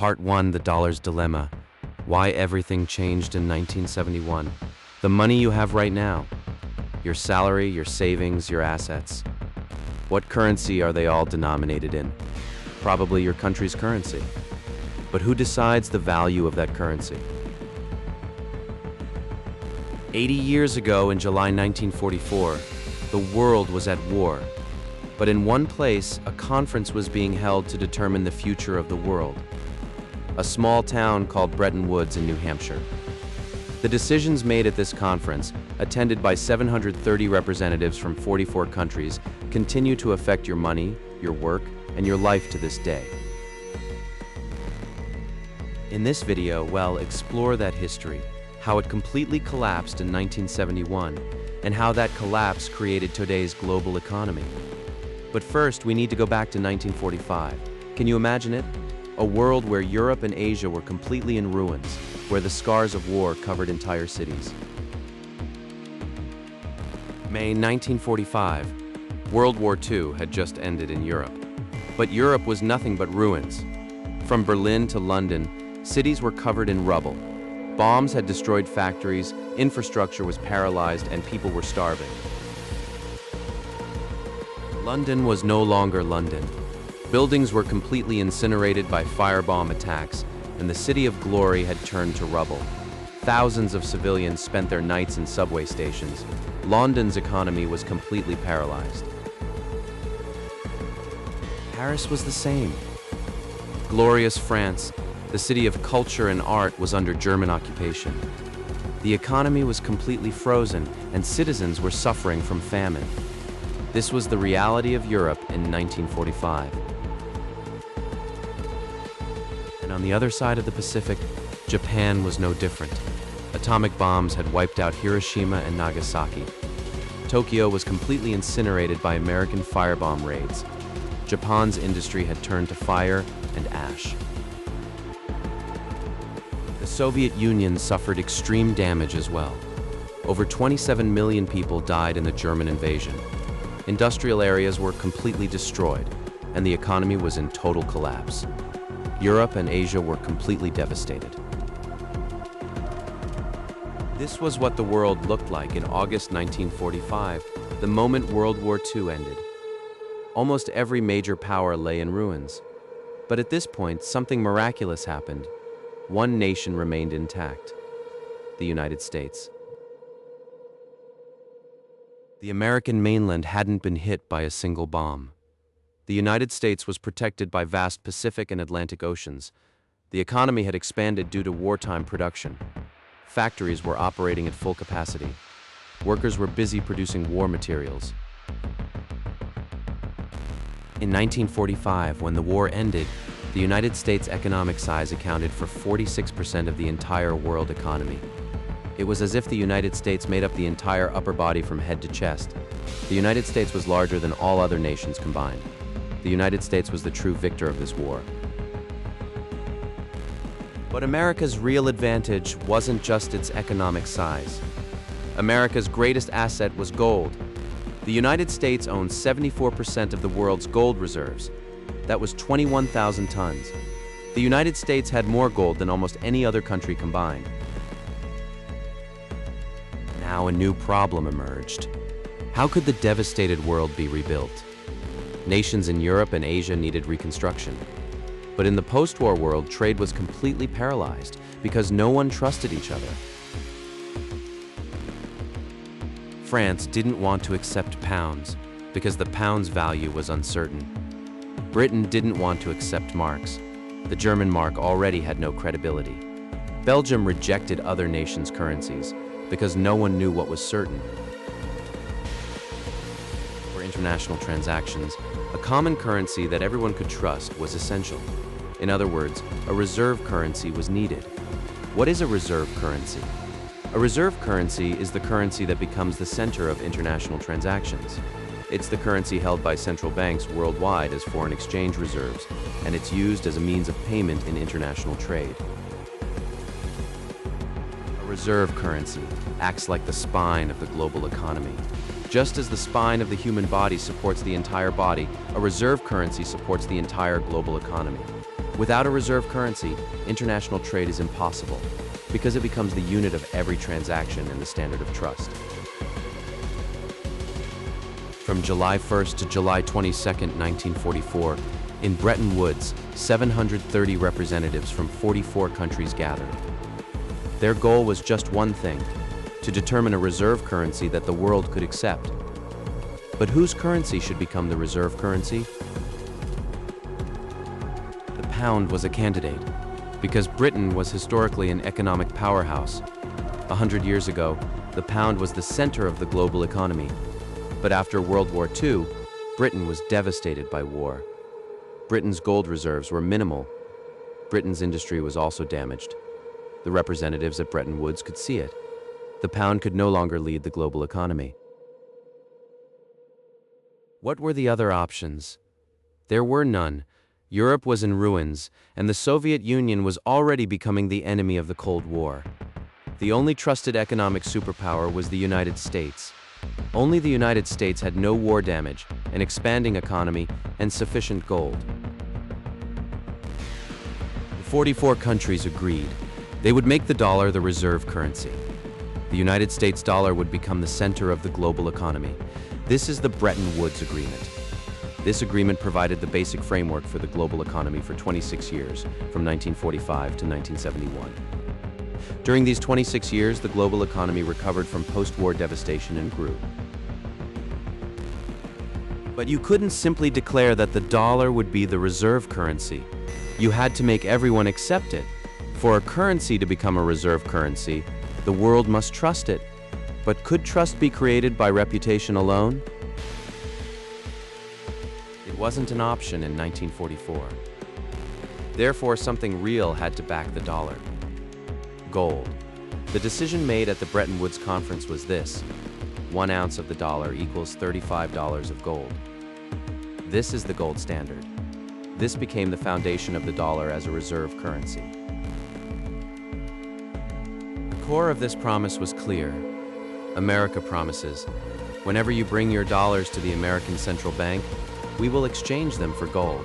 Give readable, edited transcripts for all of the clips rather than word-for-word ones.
Part 1, The Dollar's Dilemma. Why everything changed in 1971. The money you have right now. Your salary, your savings, your assets. What currency are they all denominated in? Probably your country's currency. But who decides the value of that currency? 80 years ago, in July 1944, the world was at war. But in one place, a conference was being held to determine the future of the world. A small town called Bretton Woods in New Hampshire. The decisions made at this conference, attended by 730 representatives from 44 countries, continue to affect your money, your work, and your life to this day. In this video, we'll explore that history, how it completely collapsed in 1971, and how that collapse created today's global economy. But first, we need to go back to 1945. Can you imagine it? A world where Europe and Asia were completely in ruins, where the scars of war covered entire cities. May 1945. World War II had just ended in Europe. But Europe was nothing but ruins. From Berlin to London, cities were covered in rubble. Bombs had destroyed factories, infrastructure was paralyzed, and people were starving. London was no longer London. Buildings were completely incinerated by firebomb attacks, and the city of glory had turned to rubble. Thousands of civilians spent their nights in subway stations. London's economy was completely paralyzed. Paris was the same. Glorious France, the city of culture and art, was under German occupation. The economy was completely frozen, and citizens were suffering from famine. This was the reality of Europe in 1945. And on the other side of the Pacific, Japan was no different. Atomic bombs had wiped out Hiroshima and Nagasaki. Tokyo was completely incinerated by American firebomb raids. Japan's industry had turned to fire and ash. The Soviet Union suffered extreme damage as well. Over 27 million people died in the German invasion. Industrial areas were completely destroyed, and the economy was in total collapse. Europe and Asia were completely devastated. This was what the world looked like in August 1945, the moment World War II ended. Almost every major power lay in ruins. But at this point, something miraculous happened. One nation remained intact: the United States. The American mainland hadn't been hit by a single bomb. The United States was protected by vast Pacific and Atlantic oceans. The economy had expanded due to wartime production. Factories were operating at full capacity. Workers were busy producing war materials. In 1945, when the war ended, the United States' economic size accounted for 46% of the entire world economy. It was as if the United States made up the entire upper body from head to chest. The United States was larger than all other nations combined. The United States was the true victor of this war. But America's real advantage wasn't just its economic size. America's greatest asset was gold. The United States owned 74% of the world's gold reserves. That was 21,000 tons. The United States had more gold than almost any other country combined. Now a new problem emerged. How could the devastated world be rebuilt? Nations in Europe and Asia needed reconstruction. But in the post-war world, trade was completely paralyzed because no one trusted each other. France didn't want to accept pounds because the pound's value was uncertain. Britain didn't want to accept marks. The German mark already had no credibility. Belgium rejected other nations' currencies because no one knew what was certain. For international transactions, a common currency that everyone could trust was essential. In other words, a reserve currency was needed. What is a reserve currency? A reserve currency is the currency that becomes the center of international transactions. It's the currency held by central banks worldwide as foreign exchange reserves, and it's used as a means of payment in international trade. A reserve currency acts like the spine of the global economy. Just as the spine of the human body supports the entire body, a reserve currency supports the entire global economy. Without a reserve currency, international trade is impossible because it becomes the unit of every transaction and the standard of trust. From July 1st to July 22nd, 1944, in Bretton Woods, 730 representatives from 44 countries gathered. Their goal was just one thing: to determine a reserve currency that the world could accept. But whose currency should become the reserve currency? The pound was a candidate, because Britain was historically an economic powerhouse. 100 years ago, the pound was the center of the global economy. But after World War II, Britain was devastated by war. Britain's gold reserves were minimal. Britain's industry was also damaged. The representatives at Bretton Woods could see it. The pound could no longer lead the global economy. What were the other options? There were none. Europe was in ruins, and the Soviet Union was already becoming the enemy of the Cold War. The only trusted economic superpower was the United States. Only the United States had no war damage, an expanding economy, and sufficient gold. The 44 countries agreed. They would make the dollar the reserve currency. The United States dollar would become the center of the global economy. This is the Bretton Woods Agreement. This agreement provided the basic framework for the global economy for 26 years, from 1945 to 1971. During these 26 years, the global economy recovered from post-war devastation and grew. But you couldn't simply declare that the dollar would be the reserve currency. You had to make everyone accept it. For a currency to become a reserve currency, the world must trust it. But could trust be created by reputation alone? It wasn't an option in 1944. Therefore, something real had to back the dollar. Gold. The decision made at the Bretton Woods Conference was this: 1 ounce of the dollar equals $35 of gold. This is the gold standard. This became the foundation of the dollar as a reserve currency. The core of this promise was clear. America promises, whenever you bring your dollars to the American Central Bank, we will exchange them for gold.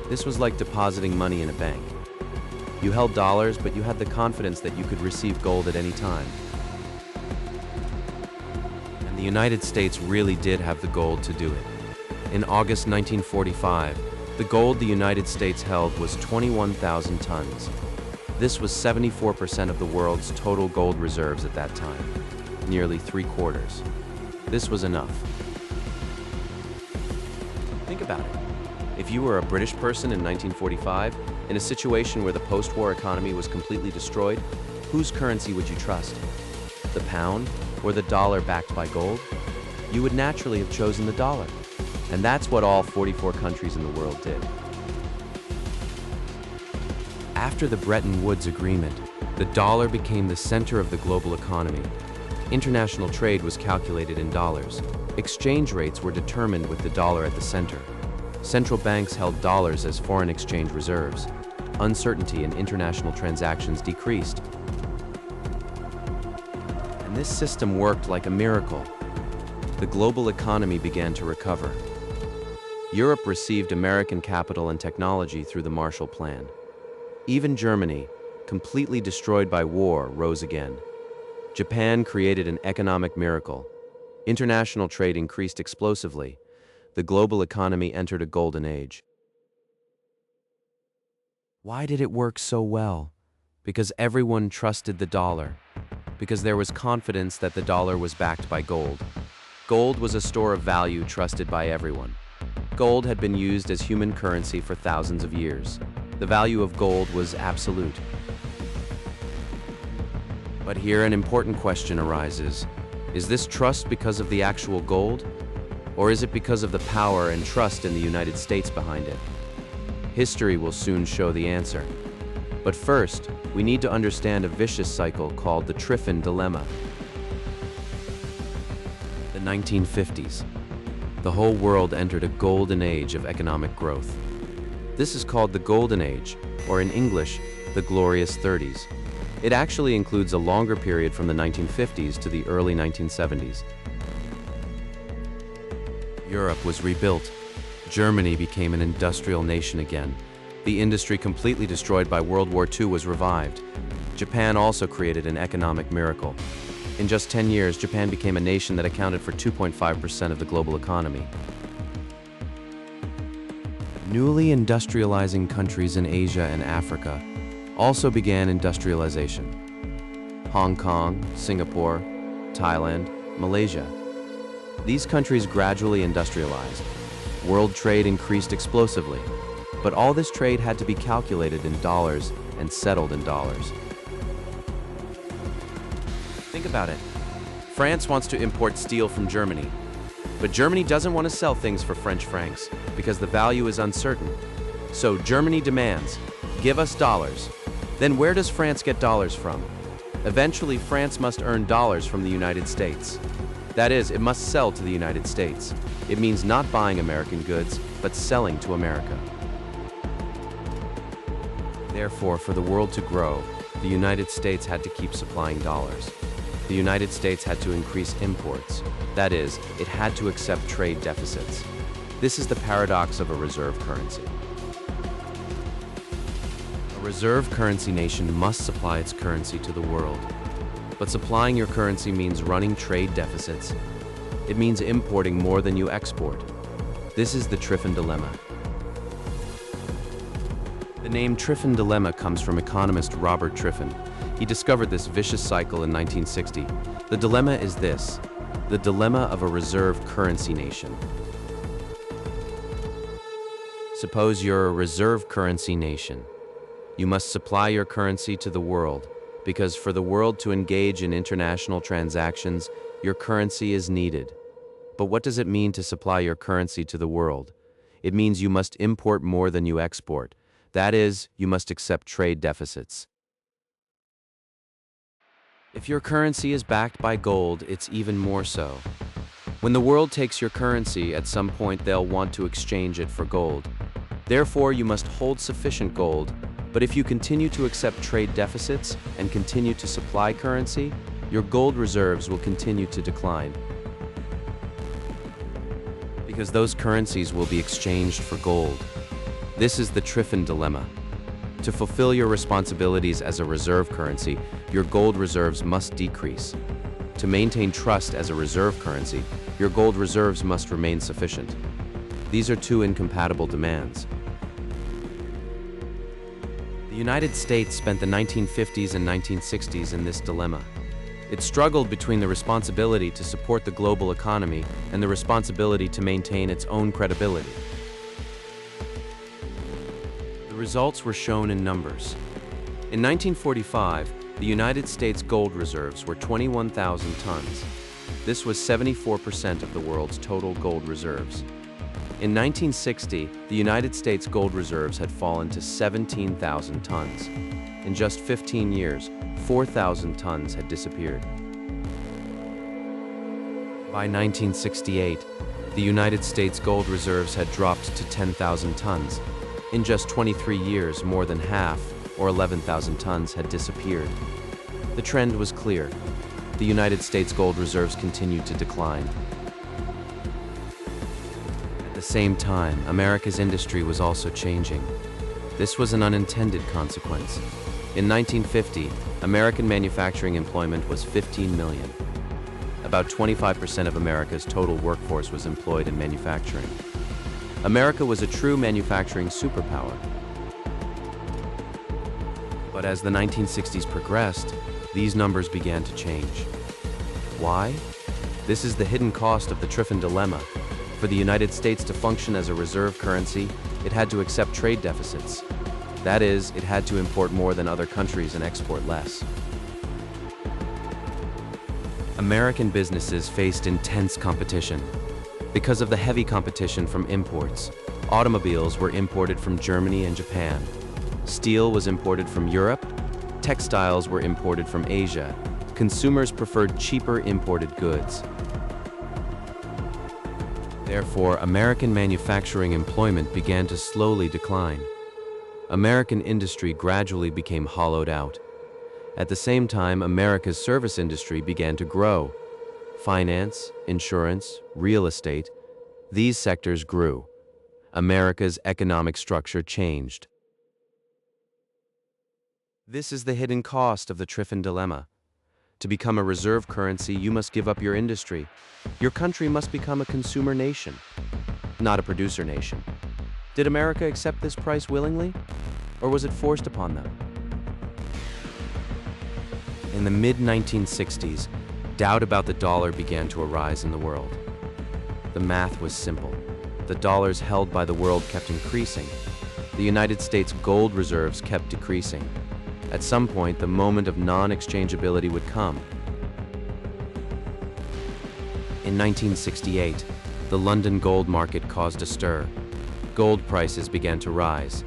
This was like depositing money in a bank. You held dollars, but you had the confidence that you could receive gold at any time. And the United States really did have the gold to do it. In August 1945, the gold the United States held was 21,000 tons. This was 74% of the world's total gold reserves at that time, nearly 3/4. This was enough. Think about it. If you were a British person in 1945, in a situation where the post-war economy was completely destroyed, whose currency would you trust? The pound or the dollar backed by gold? You would naturally have chosen the dollar. And that's what all 44 countries in the world did. After the Bretton Woods Agreement, the dollar became the center of the global economy. International trade was calculated in dollars. Exchange rates were determined with the dollar at the center. Central banks held dollars as foreign exchange reserves. Uncertainty in international transactions decreased. And this system worked like a miracle. The global economy began to recover. Europe received American capital and technology through the Marshall Plan. Even Germany, completely destroyed by war, rose again. Japan created an economic miracle. International trade increased explosively. The global economy entered a golden age. Why did it work so well? Because everyone trusted the dollar. Because there was confidence that the dollar was backed by gold. Gold was a store of value trusted by everyone. Gold had been used as human currency for thousands of years. The value of gold was absolute. But here an important question arises. Is this trust because of the actual gold? Or is it because of the power and trust in the United States behind it? History will soon show the answer. But first, we need to understand a vicious cycle called the Triffin dilemma. The 1950s. The whole world entered a golden age of economic growth. This is called the Golden Age, or in English, the Glorious 30s. It actually includes a longer period from the 1950s to the early 1970s. Europe was rebuilt. Germany became an industrial nation again. The industry completely destroyed by World War II was revived. Japan also created an economic miracle. In just 10 years, Japan became a nation that accounted for 2.5% of the global economy. Newly industrializing countries in Asia and Africa also began industrialization. Hong Kong, Singapore, Thailand, Malaysia. These countries gradually industrialized. World trade increased explosively, but all this trade had to be calculated in dollars and settled in dollars. Think about it. France wants to import steel from Germany, but Germany doesn't want to sell things for French francs because the value is uncertain. So Germany demands, give us dollars. Then where does France get dollars from? Eventually, France must earn dollars from the United States. That is, it must sell to the United States. It means not buying American goods, but selling to America. Therefore, for the world to grow, the United States had to keep supplying dollars. The United States had to increase imports. That is, it had to accept trade deficits. This is the paradox of a reserve currency. A reserve currency nation must supply its currency to the world. But supplying your currency means running trade deficits. It means importing more than you export. This is the Triffin dilemma. The name Triffin dilemma comes from economist Robert Triffin. He discovered this vicious cycle in 1960. The dilemma is this: the dilemma of a reserve currency nation. Suppose you're a reserve currency nation. You must supply your currency to the world, because for the world to engage in international transactions, your currency is needed. But what does it mean to supply your currency to the world? It means you must import more than you export. That is, you must accept trade deficits. If your currency is backed by gold, it's even more so. When the world takes your currency, at some point they'll want to exchange it for gold. Therefore, you must hold sufficient gold, but if you continue to accept trade deficits and continue to supply currency, your gold reserves will continue to decline. Because those currencies will be exchanged for gold. This is the Triffin dilemma. To fulfill your responsibilities as a reserve currency, your gold reserves must decrease. To maintain trust as a reserve currency, your gold reserves must remain sufficient. These are two incompatible demands. The United States spent the 1950s and 1960s in this dilemma. It struggled between the responsibility to support the global economy and the responsibility to maintain its own credibility. The results were shown in numbers. In 1945, the United States gold reserves were 21,000 tons. This was 74% of the world's total gold reserves. In 1960, the United States gold reserves had fallen to 17,000 tons. In just 15 years, 4,000 tons had disappeared. By 1968, the United States gold reserves had dropped to 10,000 tons. In just 23 years, more than half, or 11,000 tons, had disappeared. The trend was clear. The United States gold reserves continued to decline. At the same time, America's industry was also changing. This was an unintended consequence. In 1950, American manufacturing employment was 15 million. About 25% of America's total workforce was employed in manufacturing. America was a true manufacturing superpower. But as the 1960s progressed, these numbers began to change. Why? This is the hidden cost of the Triffin dilemma. For the United States to function as a reserve currency, it had to accept trade deficits. That is, it had to import more than other countries and export less. American businesses faced intense competition. Because of the heavy competition from imports, automobiles were imported from Germany and Japan. Steel was imported from Europe. Textiles were imported from Asia. Consumers preferred cheaper imported goods. Therefore, American manufacturing employment began to slowly decline. American industry gradually became hollowed out. At the same time, America's service industry began to grow. Finance, insurance, real estate, these sectors grew. America's economic structure changed. This is the hidden cost of the Triffin dilemma. To become a reserve currency, you must give up your industry. Your country must become a consumer nation, not a producer nation. Did America accept this price willingly, or was it forced upon them? In the mid-1960s, doubt about the dollar began to arise in the world. The math was simple. The dollars held by the world kept increasing. The United States gold reserves kept decreasing. At some point, the moment of non-exchangeability would come. In 1968, the London gold market caused a stir. Gold prices began to rise.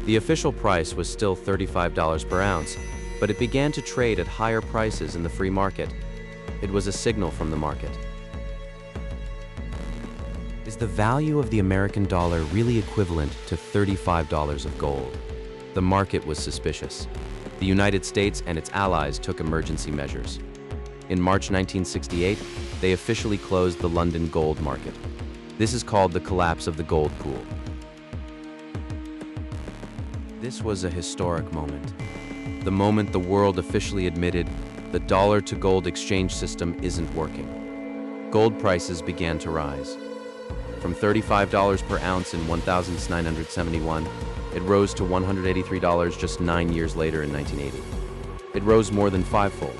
The official price was still $35 per ounce, but it began to trade at higher prices in the free market. It was a signal from the market. Is the value of the American dollar really equivalent to $35 of gold? The market was suspicious. The United States and its allies took emergency measures. In March 1968, they officially closed the London gold market. This is called the collapse of the gold pool. This was a historic moment. The moment the world officially admitted the dollar-to-gold exchange system isn't working. Gold prices began to rise. From $35 per ounce in 1971, it rose to $183 just 9 years later in 1980. It rose more than fivefold.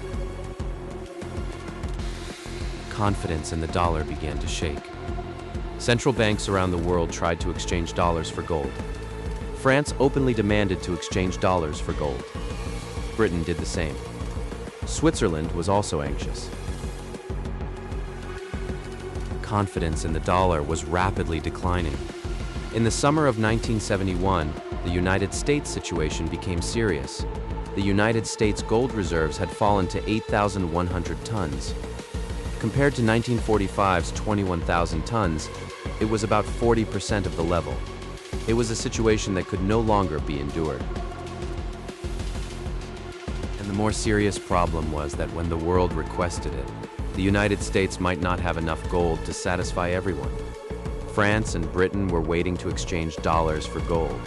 Confidence in the dollar began to shake. Central banks around the world tried to exchange dollars for gold. France openly demanded to exchange dollars for gold. Britain did the same. Switzerland was also anxious. Confidence in the dollar was rapidly declining. In the summer of 1971, the United States situation became serious. The United States gold reserves had fallen to 8,100 tons. Compared to 1945's 21,000 tons, it was about 40% of the level. It was a situation that could no longer be endured. And the more serious problem was that when the world requested it, the United States might not have enough gold to satisfy everyone. France and Britain were waiting to exchange dollars for gold.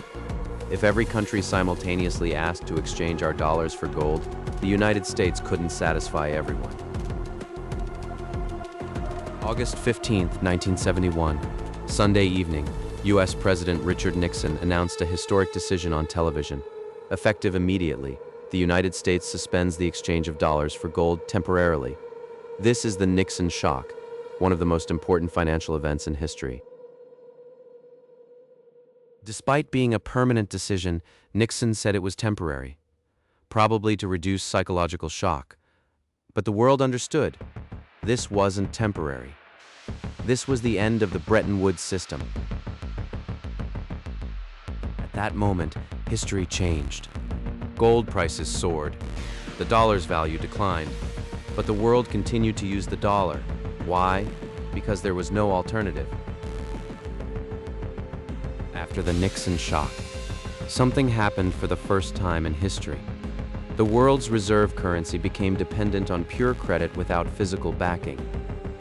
If every country simultaneously asked to exchange our dollars for gold, the United States couldn't satisfy everyone. August 15, 1971, Sunday evening, U.S. President Richard Nixon announced a historic decision on television. Effective immediately, the United States suspends the exchange of dollars for gold temporarily. This is the Nixon Shock, one of the most important financial events in history. Despite being a permanent decision, Nixon said it was temporary, probably to reduce psychological shock. But the world understood. This wasn't temporary. This was the end of the Bretton Woods System. At that moment, history changed. Gold prices soared. The dollar's value declined. But the world continued to use the dollar. Why? Because there was no alternative. After the Nixon shock, something happened for the first time in history. The world's reserve currency became dependent on pure credit without physical backing.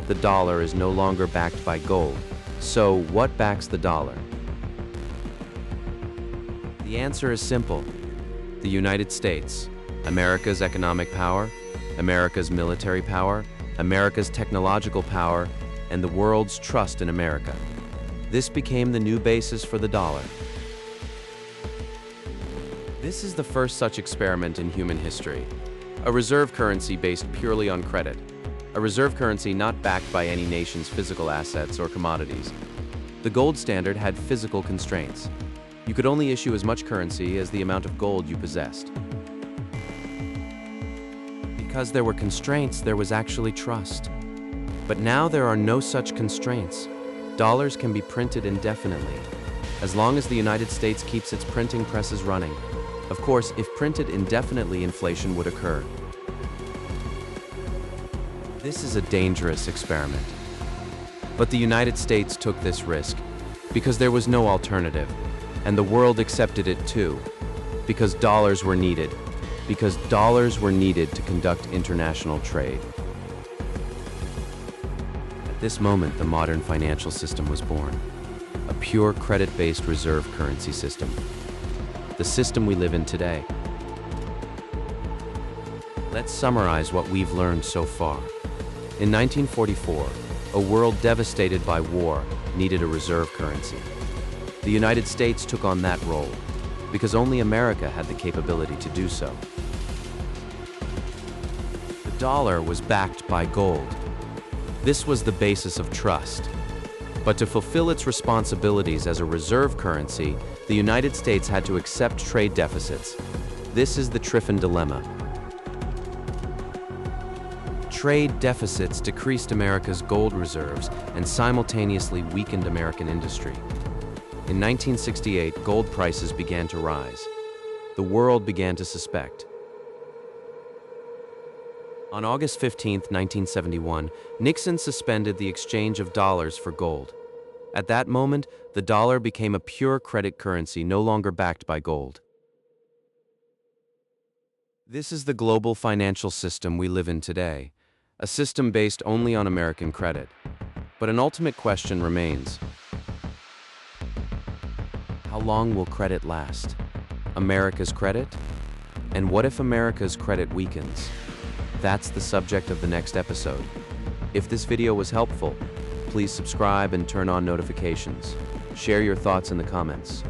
The dollar is no longer backed by gold. So, what backs the dollar? The answer is simple. The United States, America's economic power, America's military power, America's technological power, and the world's trust in America. This became the new basis for the dollar. This is the first such experiment in human history. A reserve currency based purely on credit. A reserve currency not backed by any nation's physical assets or commodities. The gold standard had physical constraints. You could only issue as much currency as the amount of gold you possessed. Because there were constraints, there was actually trust. But now there are no such constraints. Dollars can be printed indefinitely, as long as the United States keeps its printing presses running. Of course, if printed indefinitely, inflation would occur. This is a dangerous experiment. But the United States took this risk because there was no alternative, and the world accepted it too, because dollars were needed. Because dollars were needed to conduct international trade. At this moment, the modern financial system was born, a pure credit-based reserve currency system, the system we live in today. Let's summarize what we've learned so far. In 1944, a world devastated by war needed a reserve currency. The United States took on that role because only America had the capability to do so. The dollar was backed by gold. This was the basis of trust. But to fulfill its responsibilities as a reserve currency, the United States had to accept trade deficits. This is the Triffin dilemma. Trade deficits decreased America's gold reserves and simultaneously weakened American industry. In 1968, gold prices began to rise. The world began to suspect. On August 15, 1971, Nixon suspended the exchange of dollars for gold. At that moment, the dollar became a pure credit currency, no longer backed by gold. This is the global financial system we live in today, a system based only on American credit. But an ultimate question remains. How long will credit last? America's credit? And what if America's credit weakens? That's the subject of the next episode. If this video was helpful, please subscribe and turn on notifications. Share your thoughts in the comments.